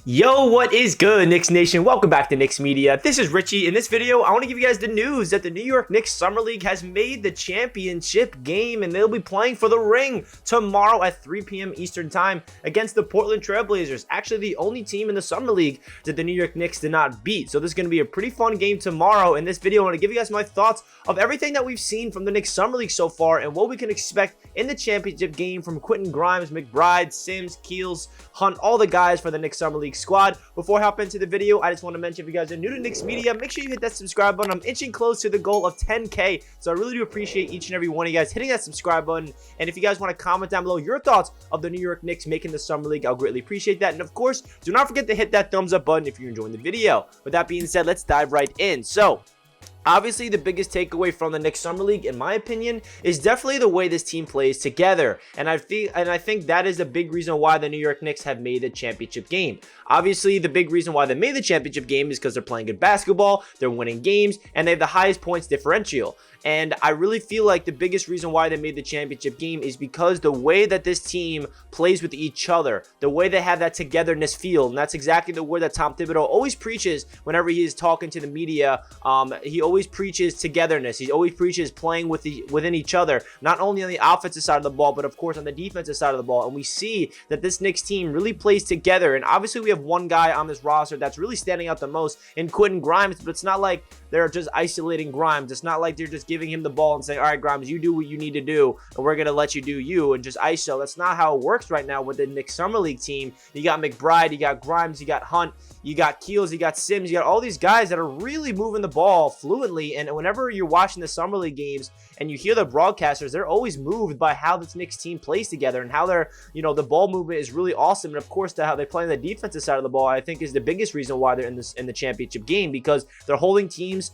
Yo, what is good, Knicks Nation? Welcome back to Knicks Media. This is Richie. In this video, I want to give you guys the news that the New York Knicks Summer League has made the championship game, and they'll be playing for the ring tomorrow at 3 p.m. Eastern Time against the Portland Trailblazers. Actually, the only team in the Summer League that the New York Knicks did not beat. So this is going to be a pretty fun game tomorrow. In this video, I want to give you guys my thoughts of everything that we've seen from the Knicks Summer League so far and what we can expect in the championship game from Quentin Grimes, McBride, Sims, Keels, Hunt, all the guys for the Knicks Summer League squad. Before I hop into the video, I just want to mention, if you guys are new to Knicks Media, make sure you hit that subscribe button. I'm inching close to the goal of 10K, so I really do appreciate each and every one of you guys hitting that subscribe button. And if you guys want to comment down below your thoughts of the New York Knicks making the Summer League, I'll greatly appreciate that. And of course, do not forget to hit that thumbs up button if you're enjoying the video. With that being said, let's dive right in. So, obviously, the biggest takeaway from the Knicks Summer League, in my opinion, is definitely the way this team plays together. And I think that is the big reason why the New York Knicks have made the championship game. Obviously, the big reason why they made the championship game is because they're playing good basketball, they're winning games, and they have the highest points differential. And I really feel like the biggest reason why they made the championship game is because the way that this team plays with each other, the way they have that togetherness feel, and that's exactly the word that Tom Thibodeau always preaches whenever he is talking to the media. He always preaches togetherness. He always preaches playing within each other, not only on the offensive side of the ball, but of course on the defensive side of the ball. And we see that this Knicks team really plays together. And obviously we have one guy on this roster that's really standing out the most in Quentin Grimes, but it's not like they're just isolating Grimes. It's not like they're just giving him the ball and saying, all right, Grimes, you do what you need to do, and we're going to let you do you and just ISO. That's not how it works right now with the Knicks Summer League team. You got McBride, you got Grimes, you got Hunt, you got Keels, you got Sims, you got all these guys that are really moving the ball fluently. And whenever you're watching the Summer League games and you hear the broadcasters, they're always moved by how this Knicks team plays together and how they're, the ball movement is really awesome. And of course, how they play on the defensive side of the ball, I think is the biggest reason why they're in the championship game, because they're holding teams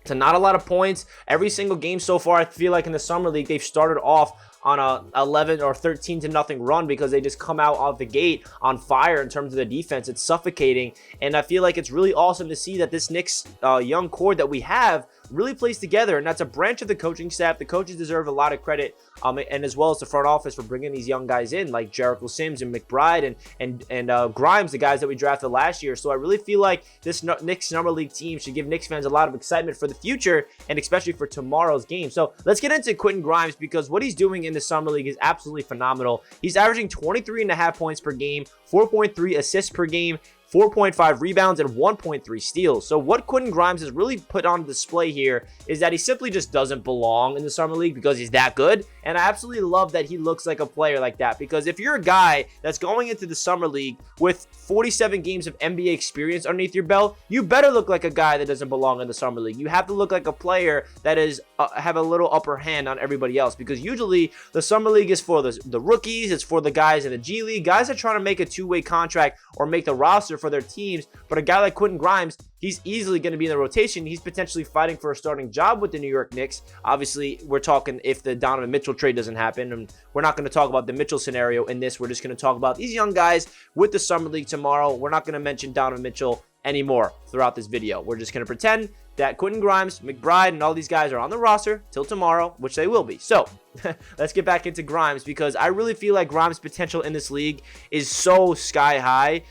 to not a lot of points. Every single game so far, I feel like in the Summer League, they've started off on a 11 or 13 to nothing run because they just come out the gate on fire in terms of the defense. It's suffocating, and I feel like it's really awesome to see that this Knicks young core that we have really plays together, and that's a branch of the coaching staff. The coaches deserve a lot of credit, and as well as the front office for bringing these young guys in like Jericho Sims and McBride and Grimes, the guys that we drafted last year. So I really feel like this Knicks Summer League team should give Knicks fans a lot of excitement for the future and especially for tomorrow's game. So let's get into Quentin Grimes, because what he's doing in the Summer League is absolutely phenomenal. He's averaging 23.5 points per game, 4.3 assists per game, 4.5 rebounds, and 1.3 steals. So what Quentin Grimes has really put on display here is that he simply just doesn't belong in the Summer League because he's that good. And I absolutely love that he looks like a player like that, because if you're a guy that's going into the Summer League with 47 games of NBA experience underneath your belt, you better look like a guy that doesn't belong in the Summer League. You have to look like a player that is have a little upper hand on everybody else, because usually the Summer League is for the rookies, it's for the guys in the G League, guys that are trying to make a two-way contract or make the roster for their teams. But a guy like Quentin Grimes, he's easily going to be in the rotation. He's potentially fighting for a starting job with the New York Knicks. Obviously, we're talking if the Donovan Mitchell trade doesn't happen, and we're not going to talk about the Mitchell scenario in this. We're just going to talk about these young guys with the Summer League tomorrow. We're not going to mention Donovan Mitchell anymore throughout this video. We're just going to pretend that Quentin Grimes, McBride, and all these guys are on the roster till tomorrow, which they will be. So let's get back into Grimes, because I really feel like Grimes' potential in this league is so sky high.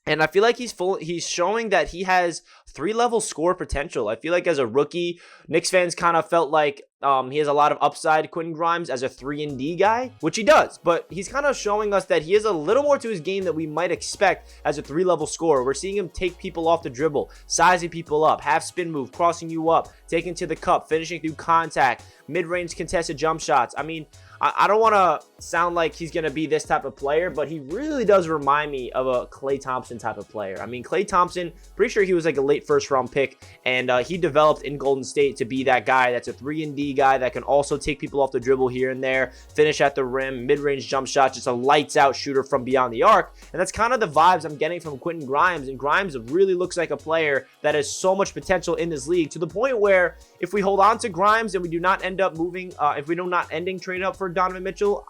And I feel like he's showing that he has 3-level score potential. I feel like as a rookie, Knicks fans kind of felt like he has a lot of upside, Quentin Grimes, as a 3-and-D guy, which he does. But he's kind of showing us that he has a little more to his game that we might expect as a 3-level scorer. We're seeing him take people off the dribble, sizing people up, half spin move, crossing you up, taking to the cup, finishing through contact, mid-range contested jump shots. I mean, I don't want to sound like he's going to be this type of player, but he really does remind me of a Klay Thompson type of player. I mean, Klay Thompson, pretty sure he was like a late first-round pick, and he developed in Golden State to be that guy that's a 3-and-D guy that can also take people off the dribble here and there, finish at the rim, mid-range jump shot, just a lights-out shooter from beyond the arc. And that's kind of the vibes I'm getting from Quentin Grimes, and Grimes really looks like a player that has so much potential in this league, to the point where if we hold on to Grimes and we do not end up moving, if we do not ending trade up for Donovan Mitchell,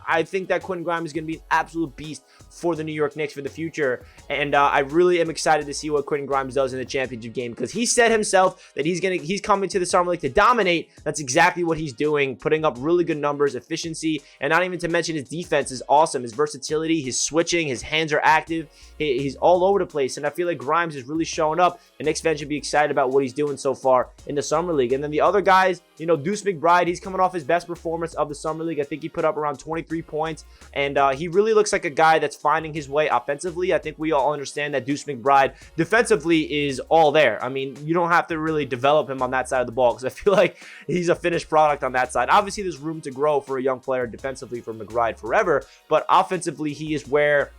I think that Quentin Grimes is going to be an absolute beast for the New York Knicks for the future. And I really am excited to see what Quentin Grimes does in the championship game, because he said himself that he's coming to the Summer League to dominate. That's exactly what he's doing, putting up really good numbers, efficiency, and not even to mention his defense is awesome. His versatility, his switching, his hands are active. He's all over the place, and I feel like Grimes is really showing up, and Knicks fans should be excited about what he's doing so far in the Summer League. And then the other guys, you know, Deuce McBride, he's coming off his best performance of the Summer League. I think he put up around 23 points, and he really looks like a guy that's finding his way offensively. I think we all understand that Deuce McBride defensively is all there. I mean, you don't have to really develop him on that side of the ball because I feel like he's a finished product on that side. Obviously, there's room to grow for a young player defensively for McBride forever, but offensively, he is where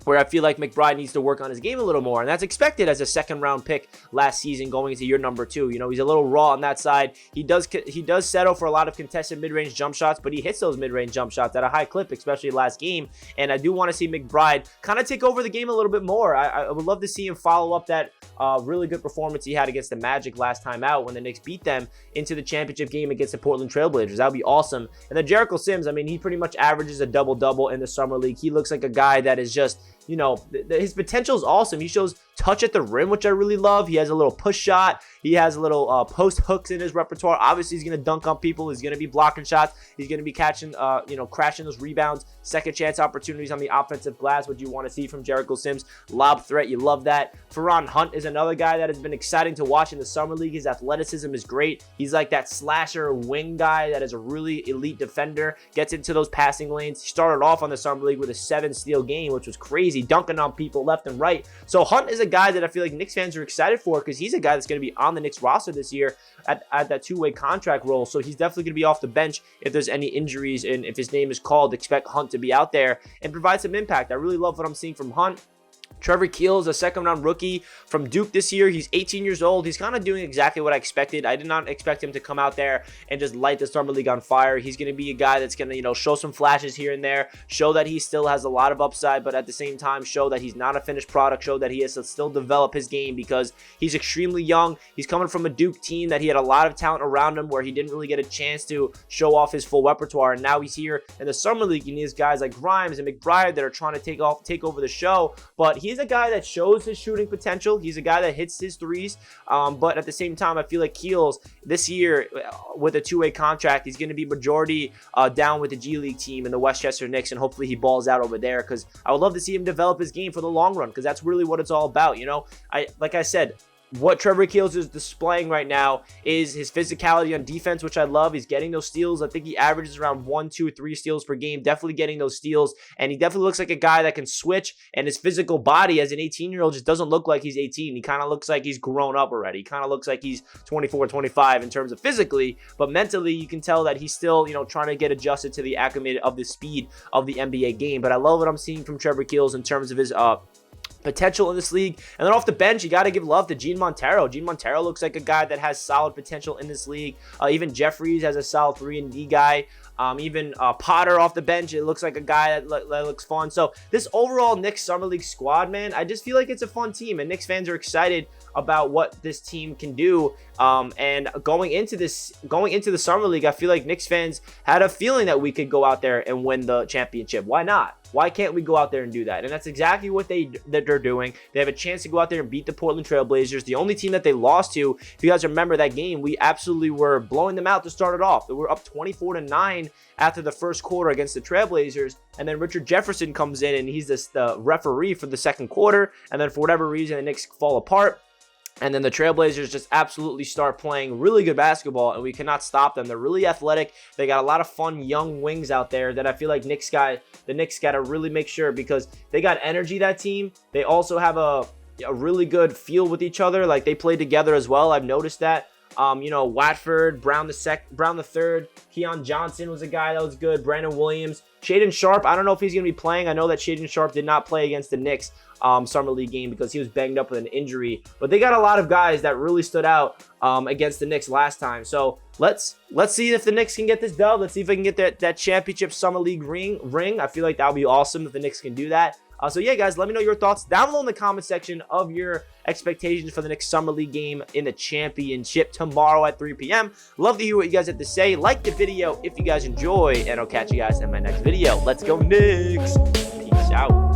I feel like McBride needs to work on his game a little more, and that's expected as a second-round pick last season going into year number 2. You know, he's a little raw on that side. He does settle for a lot of contested mid-range jump shots, but he hits those mid-range jump shots at a high clip, especially last game, and I do want to see McBride kind of take over the game a little bit more. I would love to see him follow up that really good performance he had against the Magic last time out when the Knicks beat them into the championship game against the Portland Trailblazers. That would be awesome. And then Jericho Sims, I mean, he pretty much averages a double-double in the Summer League. He looks like a guy that is just, you know, his potential is awesome. He shows touch at the rim, which I really love. He has a little push shot. He has a little post hooks in his repertoire. Obviously, he's going to dunk on people. He's going to be blocking shots. He's going to be catching, crashing those rebounds, second chance opportunities on the offensive glass, which you want to see from Jericho Sims. Lob threat, you love that. Ferran Hunt is another guy that has been exciting to watch in the Summer League. His athleticism is great. He's like that slasher wing guy that is a really elite defender, gets into those passing lanes. He started off on the Summer League with a 7-steal game, which was crazy, dunking on people left and right. So Hunt is a guy that I feel like Knicks fans are excited for because he's a guy that's going to be on the Knicks roster this year at that two-way contract role. So he's definitely going to be off the bench if there's any injuries, and if his name is called, expect Hunt to be out there and provide some impact. I really love what I'm seeing from Hunt. Trevor Keels, a second-round rookie from Duke this year. He's 18 years old. He's kind of doing exactly what I expected. I did not expect him to come out there and just light the Summer League on fire. He's going to be a guy that's going to, you know, show some flashes here and there, show that he still has a lot of upside, but at the same time, show that he's not a finished product, show that he has to still develop his game because he's extremely young. He's coming from a Duke team that he had a lot of talent around him where he didn't really get a chance to show off his full repertoire, and now he's here in the Summer League. He needs guys like Grimes and McBride that are trying to take over the show, but he's a guy that shows his shooting potential. He's a guy that hits his threes, but at the same time, I feel like Keels this year with a two-way contract, he's going to be majority down with the G League team in the Westchester Knicks, and hopefully he balls out over there because I would love to see him develop his game for the long run because that's really what it's all about. You know, like I said, what Trevor Keels is displaying right now is his physicality on defense, which I love. He's getting those steals. I think he averages around 1, 2, 3 steals per game. Definitely getting those steals. And he definitely looks like a guy that can switch. And his physical body as an 18-year-old just doesn't look like he's 18. He kind of looks like he's grown up already. He kind of looks like he's 24, 25 in terms of physically. But mentally, you can tell that he's still, you know, trying to get adjusted to the acclimated of the speed of the NBA game. But I love what I'm seeing from Trevor Keels in terms of his potential in this league. And then off the bench, you got to give love to Gene Montero. Gene Montero looks like a guy that has solid potential in this league. Even Jeffries has a solid 3-and-D guy. Even Potter off the bench, it looks like a guy that looks fun. So this overall Knicks Summer League squad, man, I just feel like it's a fun team, and Knicks fans are excited about what this team can do. And going into the Summer League, I feel like Knicks fans had a feeling that we could go out there and win the championship. Why not? Why can't we go out there and do that? And that's exactly what they're doing. They have a chance to go out there and beat the Portland Trailblazers, the only team that they lost to. If you guys remember that game, we absolutely were blowing them out to start it off. They were up 24-9 after the first quarter against the Trailblazers, and then Richard Jefferson comes in and he's the referee for the second quarter, and then for whatever reason, the Knicks fall apart. And then the Trailblazers just absolutely start playing really good basketball, and we cannot stop them. They're really athletic. They got a lot of fun young wings out there that I feel like the Knicks got to really make sure, because they got energy, that team. They also have a really good feel with each other. Like, they play together as well. I've noticed that. Watford, Brown the third, Keon Johnson was a guy that was good. Brandon Williams, Shaedon Sharpe. I don't know if he's going to be playing. I know that Shaedon Sharpe did not play against the Knicks Summer League game because he was banged up with an injury. But they got a lot of guys that really stood out against the Knicks last time. So let's see if the Knicks can get this dub. Let's see if they can get that championship Summer League ring. I feel like that would be awesome if the Knicks can do that. So yeah, guys, let me know your thoughts down below in the comment section of your expectations for the next Summer League game in the championship tomorrow at 3 p.m. Love to hear what you guys have to say. Like the video if you guys enjoy, and I'll catch you guys in my next video. Let's go Knicks. Peace out.